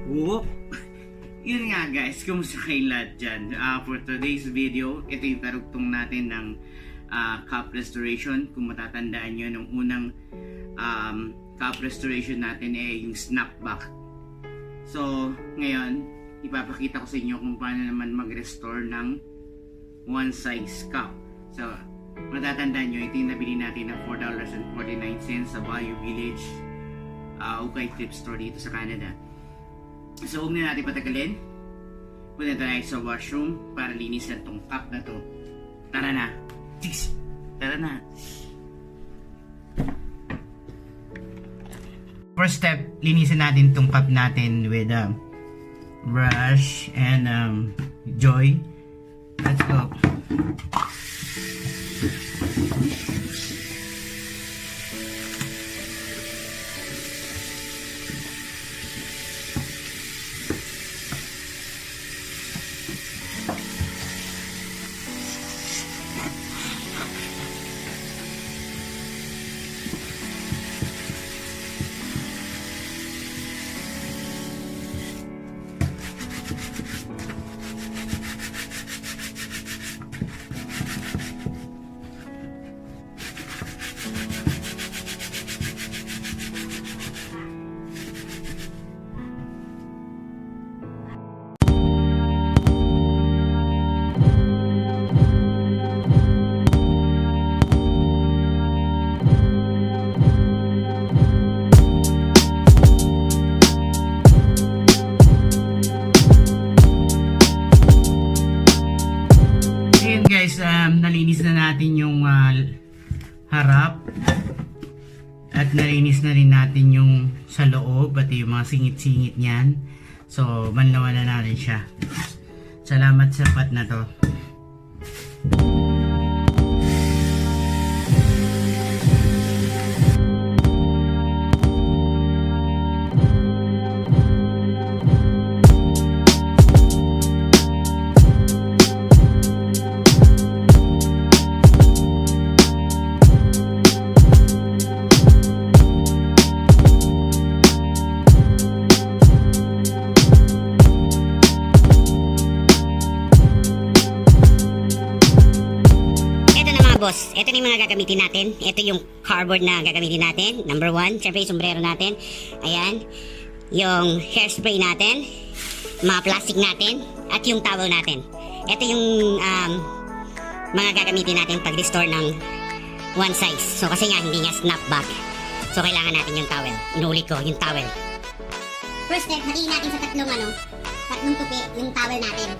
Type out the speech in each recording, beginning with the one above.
Whoop! Yun nga guys, kumusta kayo lahat dyan? For today's video, ito yung tarugtong natin ng cup restoration. Kung matatandaan nyo, nung unang cup restoration natin yung snapback. So, ngayon, ipapakita ko sa inyo kung paano naman mag-restore ng one size cup. So, matatandaan nyo, ito yung nabili natin ng $4.49 sa Value Village Ukay thrift store dito sa Canada. So, huwag na natin patagalin. Punta tayo sa washroom para linisan tong cup na to. Tara na! Tara na! First step, linisan natin tong cup natin with brush and Joy. Let's go! Guys, nalinis na natin yung harap at nalinis na rin natin yung sa loob at yung mga singit-singit niyan. So, banlawan na natin siya. Salamat sa pat na to. Boss, ito na yung mga gagamitin natin. Ito yung cardboard na gagamitin natin. Number 1, syempre yung sombrero natin. Ayan. Yung hairspray natin. Mga plastic natin. At yung towel natin. Ito yung mga gagamitin natin pag-restore ng one size. So kasi nga hindi nga snapback. So kailangan natin yung towel. Inulit ko, yung towel. First step, hatiin natin sa tatlong tupi yung towel natin.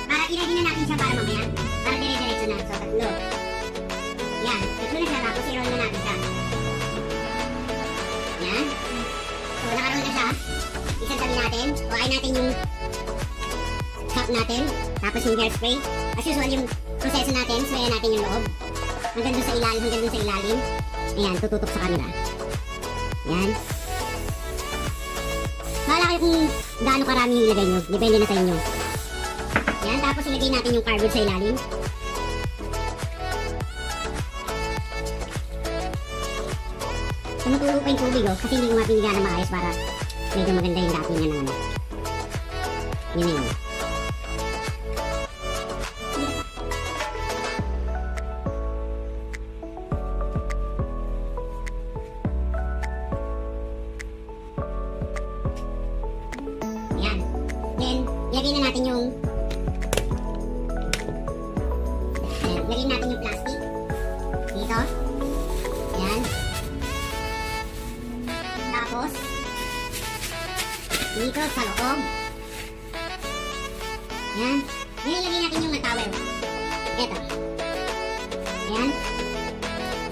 Para ilagay na natin siya para mamaya. Para dire-diretso na. So, tatlo. Yan. Tatlo na siya. Tapos i-roll na natin siya. Yan. So, nakaroll na siya. Isang tabi natin. Kuhain natin yung cup natin. Tapos yung hairspray. As usual, yung proseso natin. Sprayan natin yung loob. Hanggang dun sa ilalim. Hanggang dun sa ilalim. Ayan. Tututok sa camera. Yan. Bahala kayo kung gaano karami yung ilagay nyo. Depende na sa inyo. Yan, tapos ilagay natin yung cardboard sa ilalim. Tumutulo pa yung tubig kasi hindi ko mapiniga na maayos para medyo maganda yung dating niya ng yun na yun. Yan. Then, ilagay na natin yung lagyan natin yung plastic dito. Ayan. Tapos dito sa loob. Ayan. Nilagyan natin yung towel. Ito. Ayan.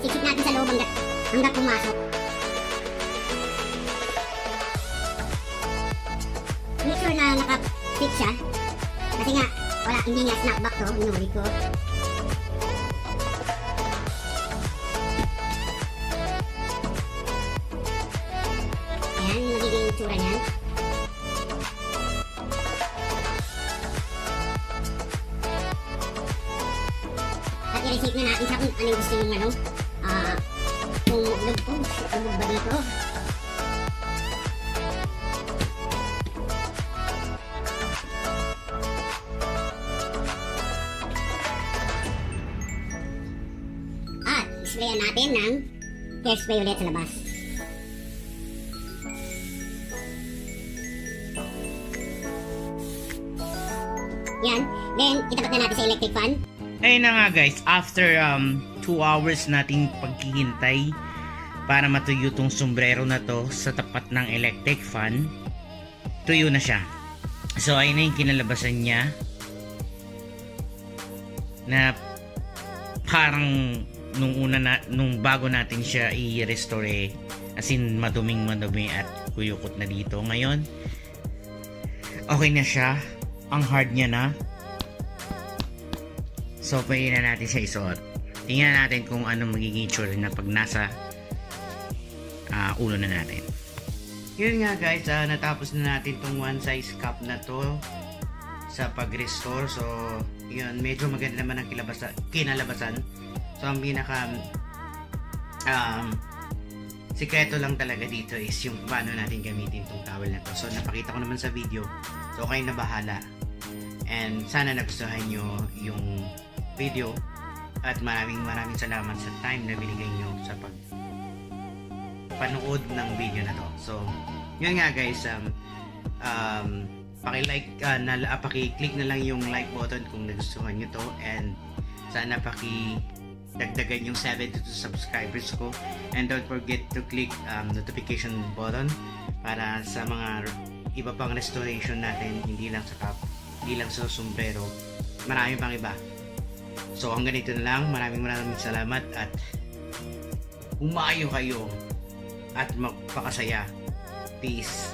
Sisip natin sa loob hanggang pumasok. Make sure na naka-fit siya. Kasi nga, hindi nga snapback to. Inulit ko. Ayan, magiging itsura niyan. At i-reshape na natin siya kung ano yung gusto nyo kung lubog ba dito. sprayan natin ng hairspray ulit sa labas. Yan. Then, itapat na natin sa electric fan. Ayun na nga guys, after 2 hours nating paghihintay para matuyo tong sombrero na to sa tapat ng electric fan, tuyo na siya. So ayun na yung kinalabasan niya, na parang nung bago natin siya i-restore, as in madumi at kuyukot na dito. Ngayon okay na siya, ang hard niya na. So, pwede na natin siya isuot. Tingnan natin kung ano magiging itsura na pag nasa ulo na natin. Yun nga guys, natapos na natin tong one size cup na to sa pag-restore. So, yun, medyo maganda naman ang kinalabasan. So, ang pinaka sikreto lang talaga dito is yung paano natin gamitin tong towel na to. So, napakita ko naman sa video. So, kayo na bahala. And sana nagustuhan nyo yung video, at maraming salamat sa time na binigay nyo sa panood ng video na to. So yun nga guys, paki-click na lang yung like button kung nagustuhan nyo to, and sana dagdagan yung 72 subscribers ko, and don't forget to click notification button para sa mga iba pang restoration natin, hindi lang sa sombrero, marami pang iba. So hanggang dito na lang. Maraming salamat, at umayo kayo at magpakasaya. Peace.